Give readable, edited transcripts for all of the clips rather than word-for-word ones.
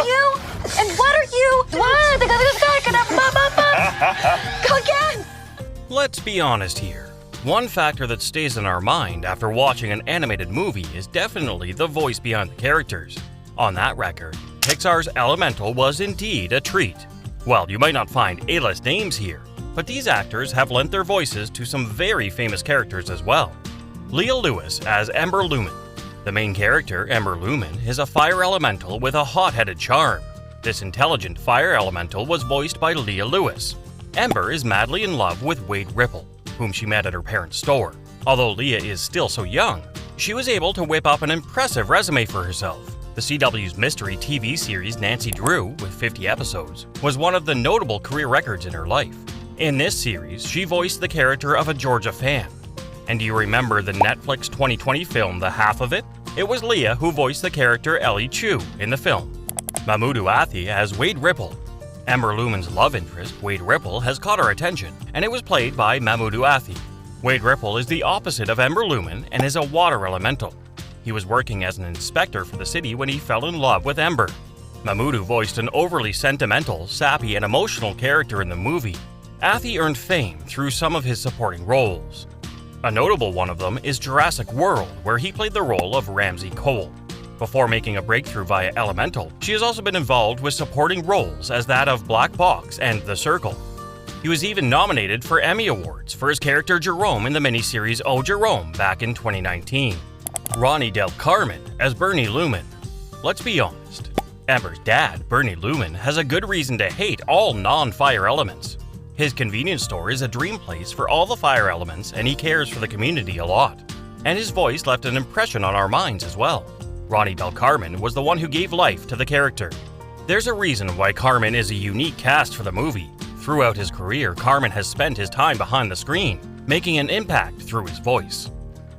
are you? And what are you? Go again! Let's be honest here. One factor that stays in our mind after watching an animated movie is definitely the voice behind the characters. On that record, Pixar's Elemental was indeed a treat. Well, you might not find A-list names here, but these actors have lent their voices to some very famous characters as well. Leah Lewis as Ember Lumen. The main character, Ember Lumen, is a fire elemental with a hot-headed charm. This intelligent fire elemental was voiced by Leah Lewis. Ember is madly in love with Wade Ripple, whom she met at her parents' store. Although Leah is still so young, she was able to whip up an impressive resume for herself. The CW's mystery TV series Nancy Drew, with 50 episodes, was one of the notable career records in her life. In this series, she voiced the character of a Georgia fan. And do you remember the Netflix 2020 film The Half of It? It was Leah who voiced the character Ellie Chu in the film. Mamoudou Athie as Wade Ripple. Ember Lumen's love interest, Wade Ripple, has caught our attention, and it was played by Mamoudou Athie. Wade Ripple is the opposite of Ember Lumen and is a water elemental. He was working as an inspector for the city when he fell in love with Ember. Mamoudou voiced an overly sentimental, sappy, and emotional character in the movie. Athie earned fame through some of his supporting roles. A notable one of them is Jurassic World, where he played the role of Ramsey Cole. Before making a breakthrough via Elemental, she has also been involved with supporting roles as that of Black Box and The Circle. He was even nominated for Emmy Awards for his character Jerome in the miniseries Oh Jerome back in 2019. Ronnie Del Carmen as Bernie Lumen. Let's be honest, Ember's dad, Bernie Lumen, has a good reason to hate all non-fire elements. His convenience store is a dream place for all the fire elements, and he cares for the community a lot. And his voice left an impression on our minds as well. Ronnie Del Carmen was the one who gave life to the character. There's a reason why Carmen is a unique cast for the movie. Throughout his career, Carmen has spent his time behind the screen, making an impact through his voice.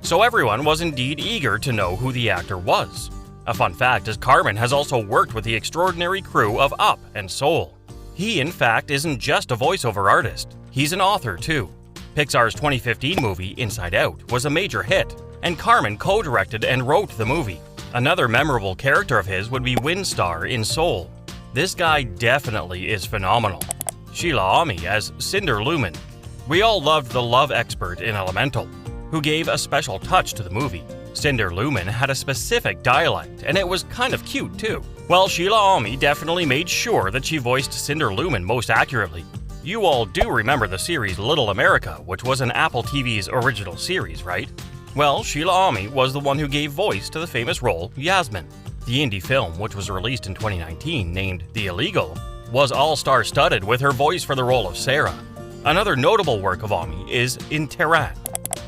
So everyone was indeed eager to know who the actor was. A fun fact is Carmen has also worked with the extraordinary crew of Up and Soul. He, in fact, isn't just a voiceover artist, he's an author too. Pixar's 2015 movie, Inside Out, was a major hit, and Carmen co-directed and wrote the movie. Another memorable character of his would be Windstar in Soul. This guy definitely is phenomenal. Sheila Aly as Cinder Lumen. We all loved the love expert in Elemental, who gave a special touch to the movie. Cinder Lumen had a specific dialect, and it was kind of cute too. Well, Sheila Aly definitely made sure that she voiced Cinder Lumen most accurately. You all do remember the series Little America, which was an Apple TV's original series, right? Well, Sheila Aly was the one who gave voice to the famous role Yasmin. The indie film, which was released in 2019, named The Illegal, was all-star studded with her voice for the role of Sarah. Another notable work of Aly is in Perah.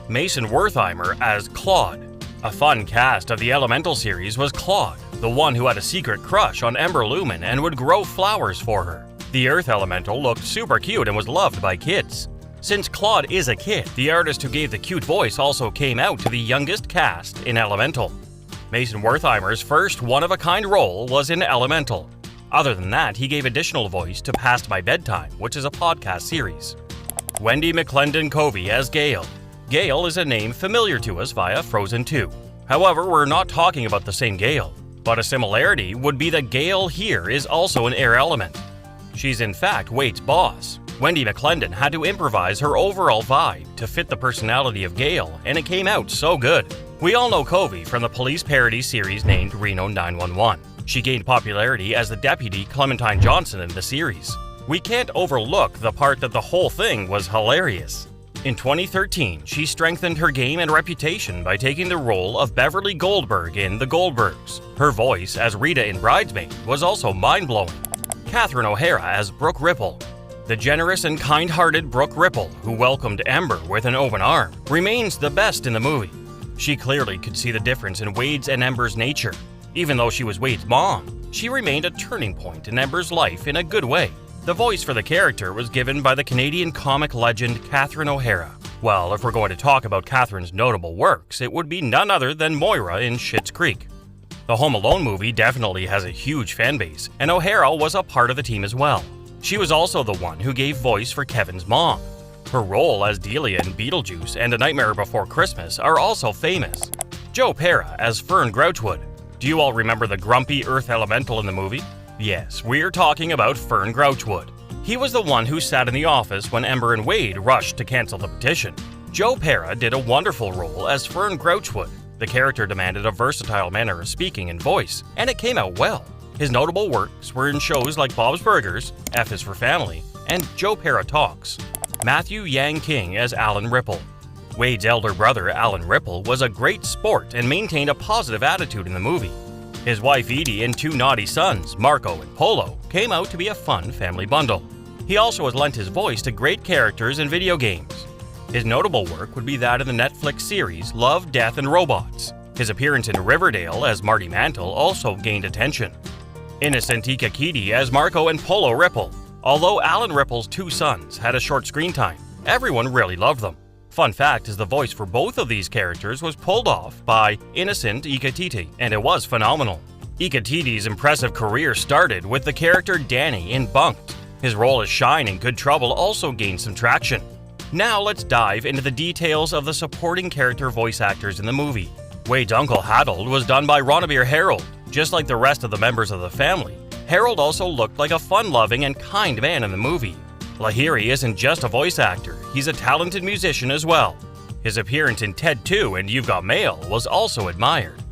Mason Wertheimer as Claude. A fun cast of the Elemental series was Claude, the one who had a secret crush on Ember Lumen and would grow flowers for her. The Earth Elemental looked super cute and was loved by kids. Since Claude is a kid, the artist who gave the cute voice also came out to the youngest cast in Elemental. Mason Wertheimer's first one-of-a-kind role was in Elemental. Other than that, he gave additional voice to Past My Bedtime, which is a podcast series. Wendy McLendonKovi as Gale. Gale is a name familiar to us via Frozen 2. However, we're not talking about the same Gale, but a similarity would be that Gale here is also an air element. She's in fact Wade's boss. Wendy McLendon had to improvise her overall vibe to fit the personality of Gale, and it came out so good. We all know Kovi from the police parody series named Reno 911. She gained popularity as the deputy Clementine Johnson in the series. We can't overlook the part that the whole thing was hilarious. In 2013, she strengthened her game and reputation by taking the role of Beverly Goldberg in The Goldbergs. Her voice as Rita in Bridesmaid was also mind-blowing. Katherine OHara as Brooke Ripple. The generous and kind-hearted Brooke Ripple, who welcomed Ember with an open arm, remains the best in the movie. She clearly could see the difference in Wade's and Ember's nature. Even though she was Wade's mom, she remained a turning point in Ember's life in a good way. The voice for the character was given by the Canadian comic legend Katherine OHara. Well, if we're going to talk about Katherine's notable works, it would be none other than Moira in Schitt's Creek. The Home Alone movie definitely has a huge fan base, and OHara was a part of the team as well. She was also the one who gave voice for Kevin's mom. Her role as Delia in Beetlejuice and A Nightmare Before Christmas are also famous. Joe Perah as Fern Grouchwood. Do you all remember the grumpy Earth Elemental in the movie? Yes, we're talking about Fern Grouchwood. He was the one who sat in the office when Ember and Wade rushed to cancel the petition. Joe Perah did a wonderful role as Fern Grouchwood. The character demanded a versatile manner of speaking and voice, and it came out well. His notable works were in shows like Bob's Burgers, F is for Family, and Joe Perah Talks. Matthew Yang King as Alan Ripple. Wade's elder brother, Alan Ripple, was a great sport and maintained a positive attitude in the movie. His wife Edie and two naughty sons, Marco and Polo, came out to be a fun family bundle. He also has lent his voice to great characters in video games. His notable work would be that in the Netflix series Love, Death, and Robots. His appearance in Riverdale as Marty Mantle also gained attention. Innocent E Kiti as Marco and Polo Ripple. Although Alan Ripple's two sons had a short screen time, everyone really loved them. Fun fact is the voice for both of these characters was pulled off by Innocent E Kiti, and it was phenomenal. E Kiti's impressive career started with the character Danny in Bunked. His role as Shine in Good Trouble also gained some traction. Now let's dive into the details of the supporting character voice actors in the movie. Wade's uncle Harold was done by Ronabir Harold. Just like the rest of the members of the family, Harold also looked like a fun-loving and kind man in the movie. Lahiri isn't just a voice actor, he's a talented musician as well. His appearance in Ted 2 and You've Got Mail was also admired.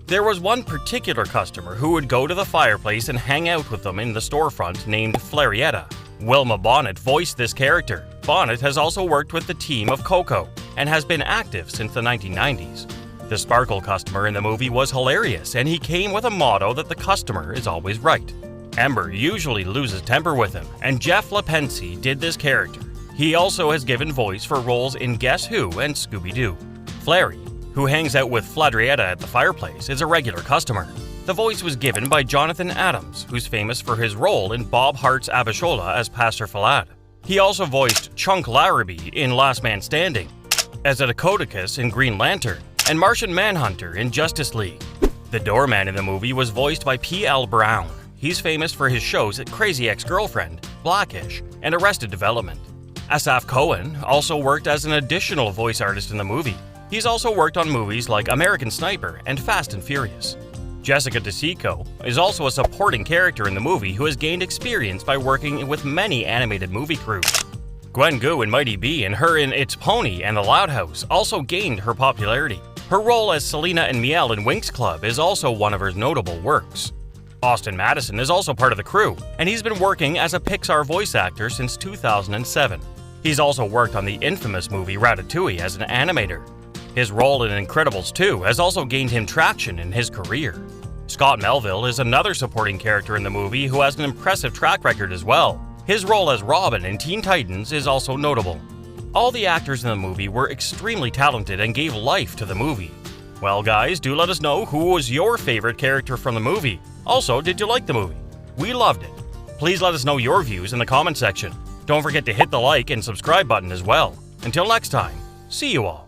There was one particular customer who would go to the fireplace and hang out with them in the storefront named Flarietta. Wilma Bonnet voiced this character. Bonnet has also worked with the team of Coco and has been active since the 1990s. The Sparkle customer in the movie was hilarious, and he came with a motto that the customer is always right. Ember usually loses temper with him, and Jeff LaPensi did this character. He also has given voice for roles in Guess Who and Scooby-Doo. Flary, who hangs out with Fladrietta at the fireplace, is a regular customer. The voice was given by Jonathan Adams, who's famous for his role in Bob Hart's Abishola as Pastor Falad. He also voiced Chunk Larrabee in Last Man Standing, as a Dakotacus in Green Lantern, and Martian Manhunter in Justice League. The doorman in the movie was voiced by P.L. Brown. He's famous for his shows at Crazy Ex-Girlfriend, Blackish, and Arrested Development. Asaf Cohen also worked as an additional voice artist in the movie. He's also worked on movies like American Sniper and Fast and Furious. Jessica DeSico is also a supporting character in the movie who has gained experience by working with many animated movie crews. Gwen Gu in Mighty B and her in It's Pony and The Loud House also gained her popularity. Her role as Selena and Miel in Winx Club is also one of her notable works. Austin Madison is also part of the crew, and he's been working as a Pixar voice actor since 2007. He's also worked on the infamous movie Ratatouille as an animator. His role in Incredibles 2 has also gained him traction in his career. Scott Melville is another supporting character in the movie who has an impressive track record as well. His role as Robin in Teen Titans is also notable. All the actors in the movie were extremely talented and gave life to the movie. Well guys, do let us know who was your favorite character from the movie. Also, did you like the movie? We loved it. Please let us know your views in the comment section. Don't forget to hit the like and subscribe button as well. Until next time, see you all.